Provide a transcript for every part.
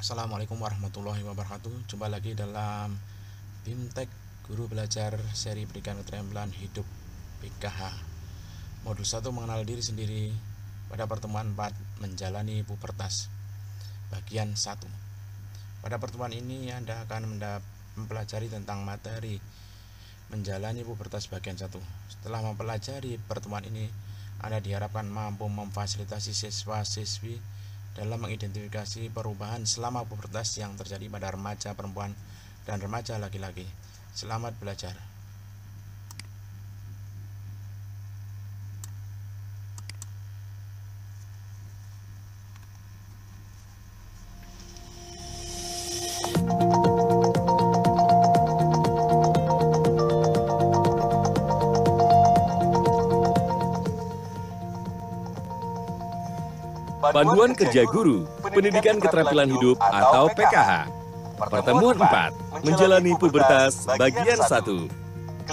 Assalamualaikum warahmatullahi wabarakatuh. Jumpa lagi dalam BIMTEK Guru Belajar seri Pendidikan Keterampilan Hidup PKH. Modul 1 mengenal diri sendiri. Pada pertemuan 4 menjalani pubertas. Bagian 1. Pada pertemuan ini Anda akan mempelajari tentang materi menjalani pubertas bagian 1. Setelah mempelajari pertemuan ini, Anda diharapkan mampu memfasilitasi siswa-siswi dalam mengidentifikasi perubahan selama pubertas yang terjadi pada remaja perempuan dan remaja laki-laki. Selamat belajar. Panduan Kerja Guru, Pendidikan Keterampilan Hidup atau PKH. Pertemuan 4, menjalani pubertas bagian 1.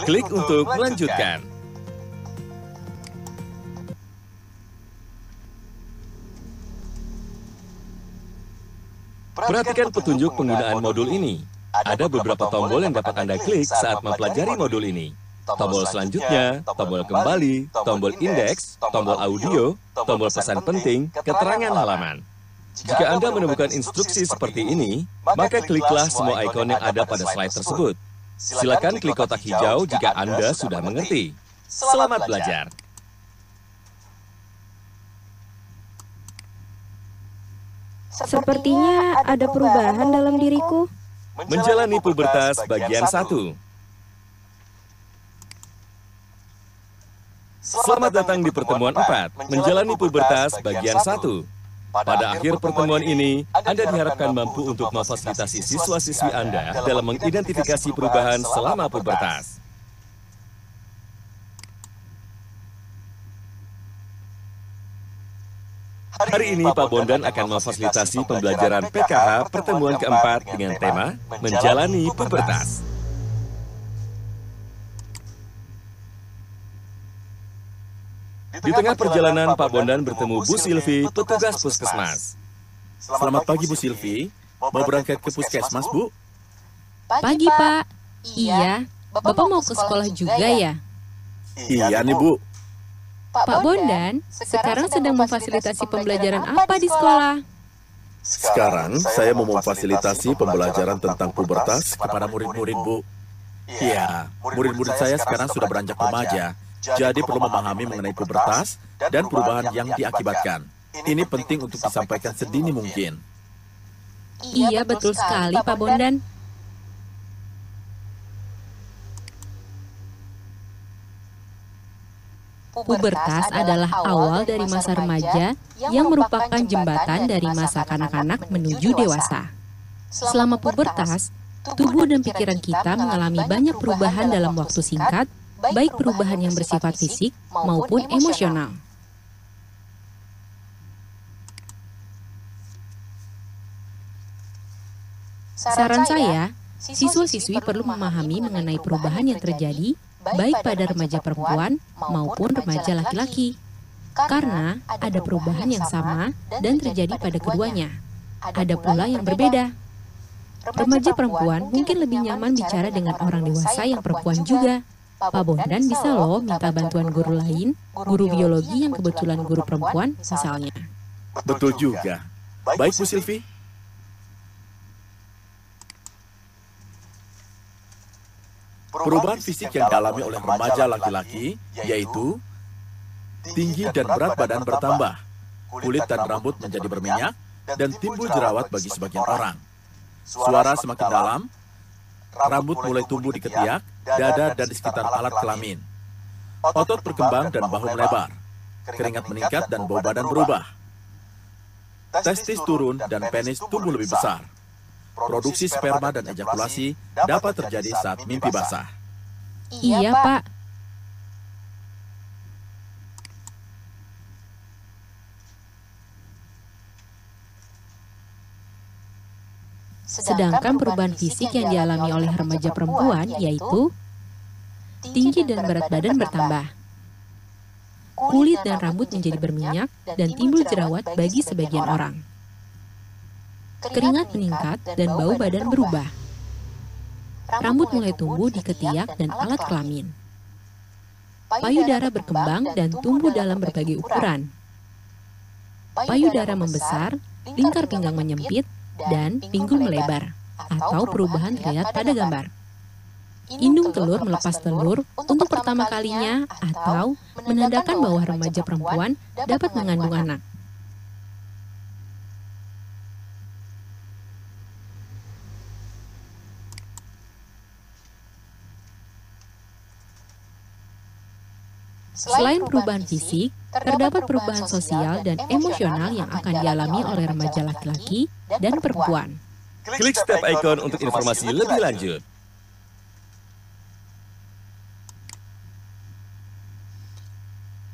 Klik untuk melanjutkan. Perhatikan petunjuk penggunaan modul ini. Ada beberapa tombol yang dapat Anda klik saat mempelajari modul ini. Tombol selanjutnya, tombol kembali, tombol indeks, tombol audio, tombol pesan penting, keterangan halaman. Jika Anda menemukan instruksi seperti ini, maka kliklah semua ikon yang ada pada slide tersebut. Silakan klik kotak hijau jika Anda sudah mengerti. Selamat belajar! Sepertinya ada perubahan dalam diriku. Menjalani pubertas bagian 1. Selamat datang di pertemuan 4, menjalani pubertas bagian 1. Pada akhir pertemuan ini, Anda diharapkan mampu untuk memfasilitasi siswa-siswi Anda dalam mengidentifikasi perubahan selama pubertas. Hari ini Pak Bondan akan memfasilitasi pembelajaran PKH pertemuan keempat dengan tema menjalani pubertas. Di tengah perjalanan, Pak Bondan bertemu Bu Silvi, petugas puskesmas. Selamat pagi, Bu Silvi. Mau berangkat ke puskesmas, Bu? Pagi, Pak. Iya, Bapak mau ke sekolah juga ya? Iya nih, Bu. Pak Bondan, sekarang sedang memfasilitasi pembelajaran apa di sekolah? Sekarang saya mau memfasilitasi pembelajaran tentang pubertas kepada murid-murid, Bu. Iya, murid-murid saya sekarang sudah beranjak remaja. Jadi perlu memahami mengenai pubertas dan perubahan yang diakibatkan. Ini penting untuk disampaikan sedini mungkin. Iya, betul sekali, Pak Bondan. Pubertas adalah awal dari masa remaja yang merupakan jembatan dari masa kanak-kanak menuju dewasa. Selama pubertas, tubuh dan pikiran kita mengalami banyak perubahan dalam waktu singkat, baik perubahan yang bersifat fisik maupun emosional. Saran saya, siswa-siswi perlu memahami mengenai perubahan yang terjadi baik pada remaja perempuan maupun remaja laki-laki. Karena ada perubahan yang sama dan terjadi pada keduanya. Ada pula yang berbeda. Remaja perempuan mungkin lebih nyaman bicara dengan orang dewasa yang perempuan juga. Pak Bondan bisa loh minta bantuan guru lain, guru biologi yang kebetulan guru perempuan misalnya. Betul juga. Baik, Bu Silvi. Perubahan fisik yang dialami oleh remaja laki-laki yaitu tinggi dan berat badan bertambah, kulit dan rambut menjadi berminyak, dan timbul jerawat bagi sebagian orang. Suara semakin dalam, rambut mulai tumbuh di ketiak, dada, dan di sekitar alat kelamin. Otot berkembang dan bahu melebar. Keringat meningkat dan bau badan berubah. Testis turun dan penis tumbuh lebih besar. Produksi sperma dan ejakulasi dapat terjadi saat mimpi basah. Iya, Pak. Sedangkan perubahan fisik yang dialami oleh remaja perempuan yaitu tinggi dan berat badan bertambah, kulit dan rambut menjadi berminyak, dan timbul jerawat bagi sebagian orang. keringat meningkat dan bau badan berubah. Rambut mulai tumbuh di ketiak dan alat kelamin. Payudara berkembang dan tumbuh dalam berbagai ukuran. Payudara membesar, lingkar pinggang menyempit, dan pinggul melebar, atau perubahan terlihat pada gambar. Indung telur melepas telur untuk pertama kalinya atau menandakan bahwa remaja perempuan dapat mengandung anak. Selain perubahan fisik, terdapat perubahan sosial dan emosional yang akan dialami oleh remaja laki-laki dan perempuan. Klik step icon untuk informasi lebih lanjut.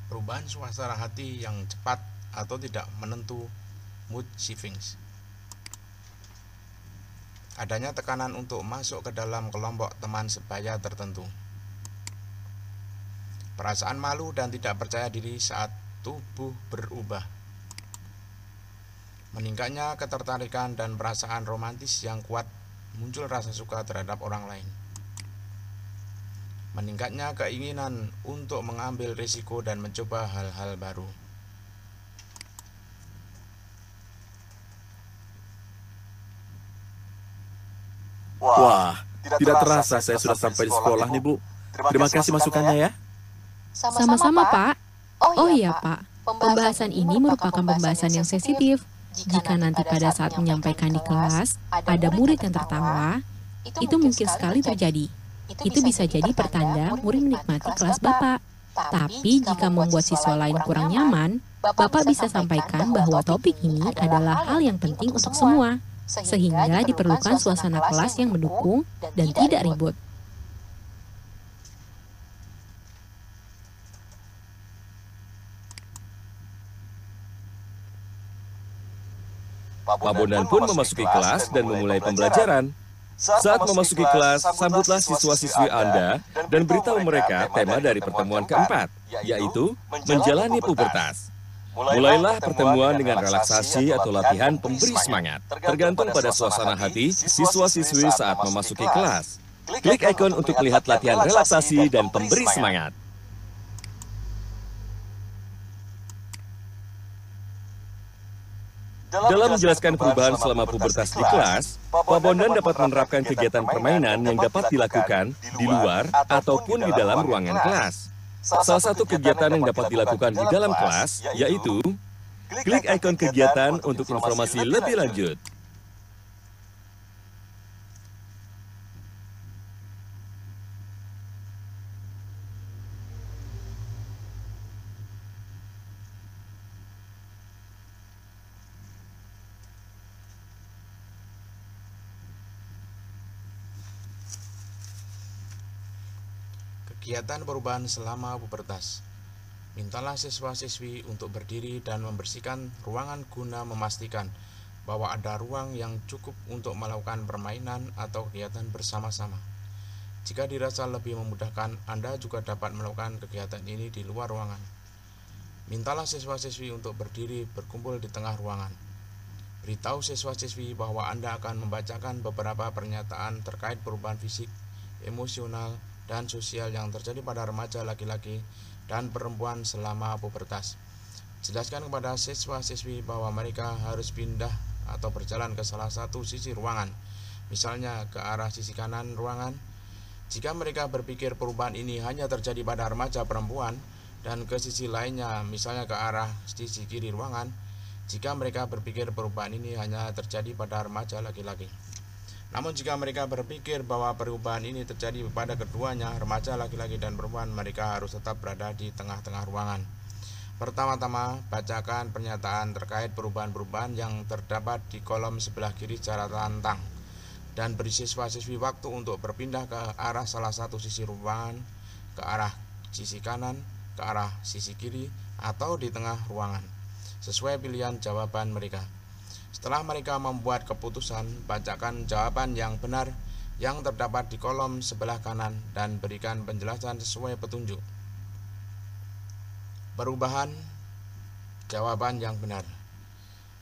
Perubahan suasana hati yang cepat atau tidak menentu, mood shiftings. Adanya tekanan untuk masuk ke dalam kelompok teman sebaya tertentu. Perasaan malu dan tidak percaya diri saat tubuh berubah. Meningkatnya ketertarikan dan perasaan romantis yang kuat, muncul rasa suka terhadap orang lain. Meningkatnya keinginan untuk mengambil risiko dan mencoba hal-hal baru. Wah, tidak terasa saya sudah sampai di sekolah nih, Bu. Terima kasih masukannya ya. Sama-sama, Pak. Oh iya, Pak. Pembahasan ini merupakan pembahasan yang sensitif. Jika nanti pada saat menyampaikan di kelas, ada murid yang tertawa, itu mungkin sekali terjadi. Itu bisa jadi pertanda murid menikmati kelas Bapak. Tapi jika membuat siswa lain kurang nyaman, Bapak bisa sampaikan bahwa topik ini adalah hal yang penting untuk semua, sehingga diperlukan suasana kelas yang mendukung dan tidak ribut. Pak Bondan pun memasuki kelas dan memulai pembelajaran. Saat memasuki kelas, sambutlah siswa-siswi Anda dan beritahu mereka tema dari pertemuan keempat, yaitu menjalani pubertas. Mulailah pertemuan dengan relaksasi atau latihan pemberi semangat, tergantung pada suasana hati siswa-siswi saat memasuki kelas. Klik ikon untuk melihat latihan relaksasi dan pemberi semangat. Dalam menjelaskan perubahan selama pubertas di kelas, Pak Bondan dapat menerapkan kegiatan permainan yang dapat dilakukan di luar ataupun di dalam ruangan kelas. Salah satu kegiatan yang dapat dilakukan di dalam kelas yaitu klik ikon kegiatan untuk informasi lebih lanjut. Kegiatan perubahan selama pubertas. Mintalah siswa-siswi untuk berdiri dan membersihkan ruangan guna memastikan bahwa ada ruang yang cukup untuk melakukan permainan atau kegiatan bersama-sama. Jika dirasa lebih memudahkan, Anda juga dapat melakukan kegiatan ini di luar ruangan. Mintalah siswa-siswi untuk berdiri berkumpul di tengah ruangan. Beritahu siswa-siswi bahwa Anda akan membacakan beberapa pernyataan terkait perubahan fisik, emosional, dan sosial yang terjadi pada remaja laki-laki dan perempuan selama pubertas. Jelaskan kepada siswa-siswi bahwa mereka harus pindah atau berjalan ke salah satu sisi ruangan, misalnya ke arah sisi kanan ruangan. Jika mereka berpikir perubahan ini hanya terjadi pada remaja perempuan dan ke sisi lainnya, misalnya ke arah sisi kiri ruangan, jika mereka berpikir perubahan ini hanya terjadi pada remaja laki-laki. Namun jika mereka berpikir bahwa perubahan ini terjadi pada keduanya, remaja laki-laki dan perempuan, mereka harus tetap berada di tengah-tengah ruangan. Pertama-tama, bacakan pernyataan terkait perubahan-perubahan yang terdapat di kolom sebelah kiri secara lantang, dan beri siswa-siswi waktu untuk berpindah ke arah salah satu sisi ruangan, ke arah sisi kanan, ke arah sisi kiri, atau di tengah ruangan, sesuai pilihan jawaban mereka. Setelah mereka membuat keputusan, bacakan jawaban yang benar yang terdapat di kolom sebelah kanan dan berikan penjelasan sesuai petunjuk. Perubahan jawaban yang benar.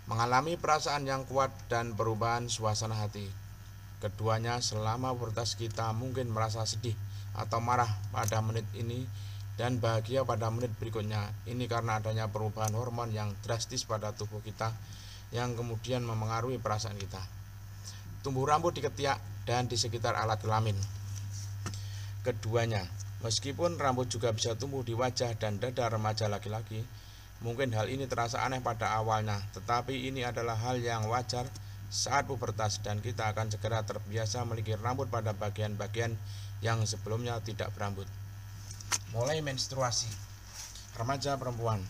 mengalami perasaan yang kuat dan perubahan suasana hati. Keduanya selama pubertas kita mungkin merasa sedih atau marah pada menit ini dan bahagia pada menit berikutnya. Ini karena adanya perubahan hormon yang drastis pada tubuh kita yang kemudian memengaruhi perasaan kita. Tumbuh rambut di ketiak dan di sekitar alat kelamin. Keduanya, meskipun rambut juga bisa tumbuh di wajah dan dada remaja laki-laki, mungkin hal ini terasa aneh pada awalnya, tetapi ini adalah hal yang wajar saat pubertas dan kita akan segera terbiasa memiliki rambut pada bagian-bagian yang sebelumnya tidak berambut. Mulai menstruasi. Remaja perempuan.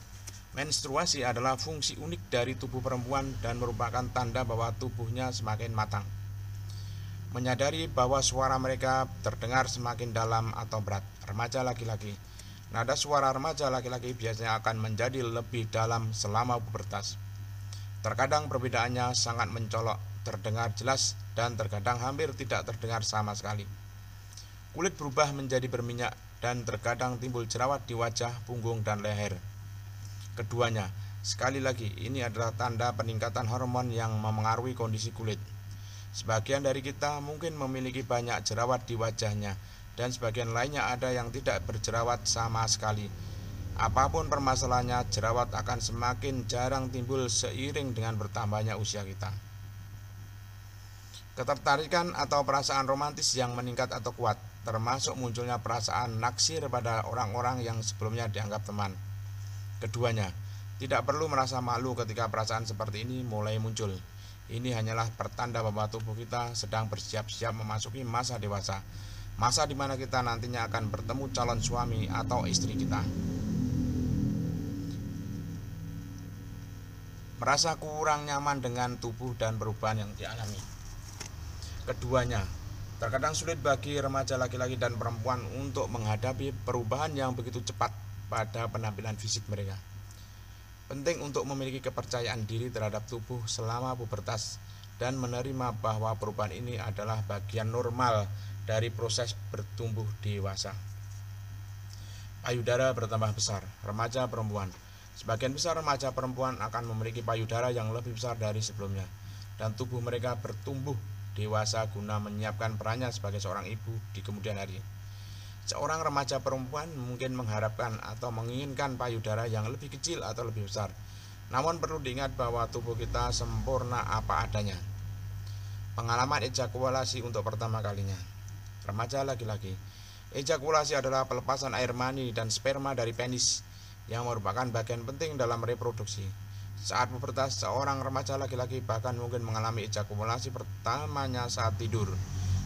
Menstruasi adalah fungsi unik dari tubuh perempuan dan merupakan tanda bahwa tubuhnya semakin matang. Menyadari bahwa suara mereka terdengar semakin dalam atau berat. Remaja laki-laki. Nada suara remaja laki-laki biasanya akan menjadi lebih dalam selama pubertas. Terkadang perbedaannya sangat mencolok, terdengar jelas, dan terkadang hampir tidak terdengar sama sekali. Kulit berubah menjadi berminyak dan terkadang timbul jerawat di wajah, punggung, dan leher. Keduanya, sekali lagi, ini adalah tanda peningkatan hormon yang memengaruhi kondisi kulit. Sebagian dari kita mungkin memiliki banyak jerawat di wajahnya, dan sebagian lainnya ada yang tidak berjerawat sama sekali. Apapun permasalahannya, jerawat akan semakin jarang timbul seiring dengan bertambahnya usia kita. Ketertarikan atau perasaan romantis yang meningkat atau kuat, termasuk munculnya perasaan naksir pada orang-orang yang sebelumnya dianggap teman. Keduanya, tidak perlu merasa malu ketika perasaan seperti ini mulai muncul. Ini hanyalah pertanda bahwa tubuh kita sedang bersiap-siap memasuki masa dewasa, masa di mana kita nantinya akan bertemu calon suami atau istri kita. Merasa kurang nyaman dengan tubuh dan perubahan yang dialami. Keduanya, terkadang sulit bagi remaja laki-laki dan perempuan untuk menghadapi perubahan yang begitu cepat pada penampilan fisik mereka. Penting untuk memiliki kepercayaan diri terhadap tubuh selama pubertas dan menerima bahwa perubahan ini adalah bagian normal dari proses bertumbuh dewasa. Payudara bertambah besar. Remaja perempuan. Sebagian besar remaja perempuan akan memiliki payudara yang lebih besar dari sebelumnya, dan tubuh mereka bertumbuh dewasa guna menyiapkan perannya sebagai seorang ibu di kemudian hari. Seorang remaja perempuan mungkin mengharapkan atau menginginkan payudara yang lebih kecil atau lebih besar. Namun perlu diingat bahwa tubuh kita sempurna apa adanya. Pengalaman ejakulasi untuk pertama kalinya. Remaja laki-laki. Ejakulasi adalah pelepasan air mani dan sperma dari penis yang merupakan bagian penting dalam reproduksi. Saat pubertas, seorang remaja laki-laki bahkan mungkin mengalami ejakulasi pertamanya saat tidur,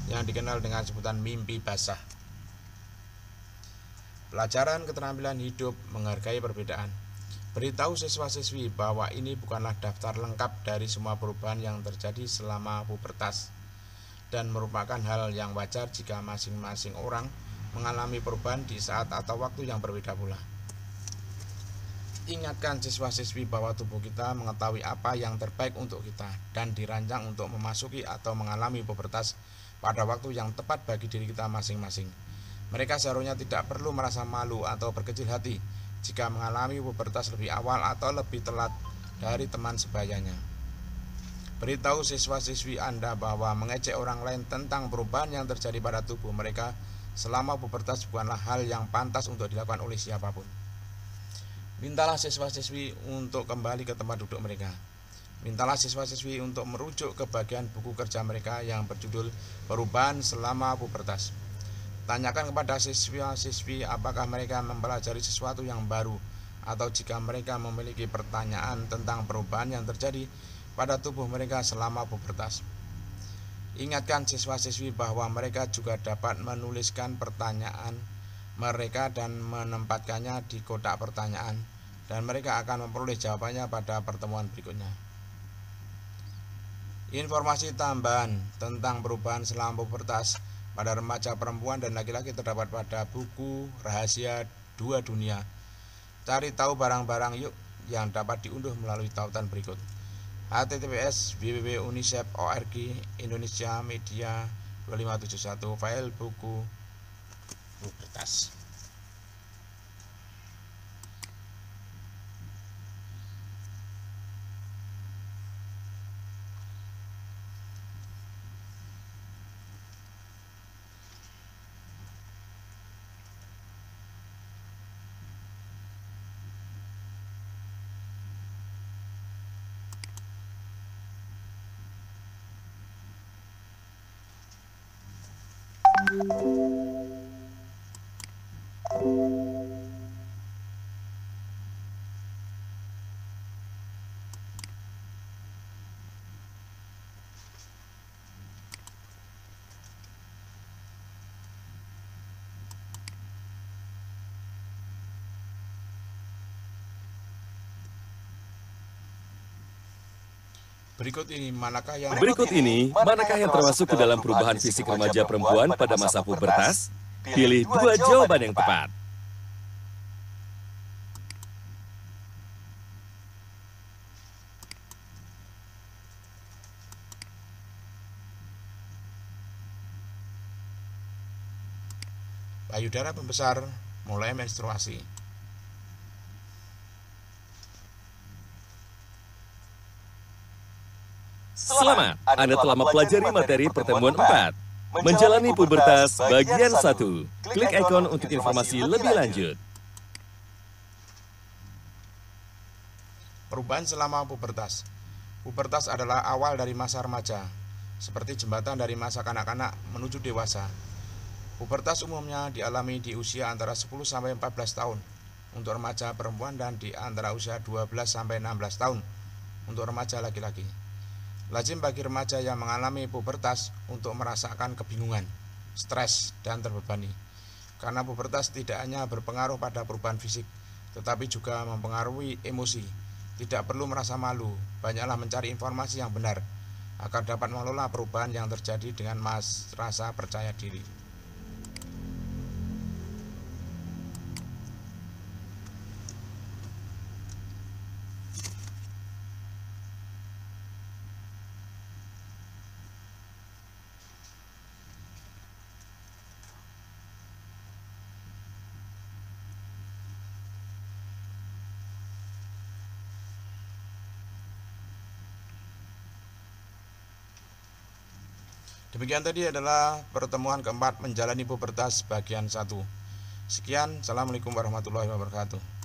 yang dikenal dengan sebutan mimpi basah. Pelajaran keterampilan hidup menghargai perbedaan. Beritahu siswa-siswi bahwa ini bukanlah daftar lengkap dari semua perubahan yang terjadi selama pubertas, dan merupakan hal yang wajar jika masing-masing orang mengalami perubahan di saat atau waktu yang berbeda pula. Ingatkan siswa-siswi bahwa tubuh kita mengetahui apa yang terbaik untuk kita dan dirancang untuk memasuki atau mengalami pubertas pada waktu yang tepat bagi diri kita masing-masing. Mereka seharusnya tidak perlu merasa malu atau berkecil hati jika mengalami pubertas lebih awal atau lebih telat dari teman sebayanya. Beritahu siswa-siswi Anda bahwa mengejek orang lain tentang perubahan yang terjadi pada tubuh mereka selama pubertas bukanlah hal yang pantas untuk dilakukan oleh siapapun. Mintalah siswa-siswi untuk kembali ke tempat duduk mereka. Mintalah siswa-siswi untuk merujuk ke bagian buku kerja mereka yang berjudul Perubahan Selama Pubertas. Tanyakan kepada siswa-siswi apakah mereka mempelajari sesuatu yang baru, atau jika mereka memiliki pertanyaan tentang perubahan yang terjadi pada tubuh mereka selama pubertas. Ingatkan siswa-siswi bahwa mereka juga dapat menuliskan pertanyaan mereka dan menempatkannya di kotak pertanyaan, dan mereka akan memperoleh jawabannya pada pertemuan berikutnya. Informasi tambahan tentang perubahan selama pubertas pada remaja perempuan dan laki-laki terdapat pada buku Rahasia Dua Dunia. Cari tahu barang-barang yuk yang dapat diunduh melalui tautan berikut. https://www.unicef.org Indonesia Media 2571 file buku pubertas. Berikut ini manakah yang termasuk ke dalam perubahan fisik remaja perempuan pada masa pubertas? Pilih dua jawaban yang tepat. Payudara pembesar mulai menstruasi. Selamat, Anda telah mempelajari materi pertemuan 4. Menjalani pubertas bagian 1. Klik ikon untuk informasi lebih lanjut. Perubahan selama pubertas. Pubertas adalah awal dari masa remaja, seperti jembatan dari masa kanak-kanak menuju dewasa. Pubertas umumnya dialami di usia antara 10 sampai 14 tahun untuk remaja perempuan dan di antara usia 12 sampai 16 tahun untuk remaja laki-laki. Lazim bagi remaja yang mengalami pubertas untuk merasakan kebingungan, stres, dan terbebani. Karena pubertas tidak hanya berpengaruh pada perubahan fisik, tetapi juga mempengaruhi emosi. Tidak perlu merasa malu, banyaklah mencari informasi yang benar, agar dapat mengelola perubahan yang terjadi dengan rasa percaya diri. Demikian tadi adalah pertemuan keempat menjalani pubertas bagian 1. Sekian, Assalamualaikum warahmatullahi wabarakatuh.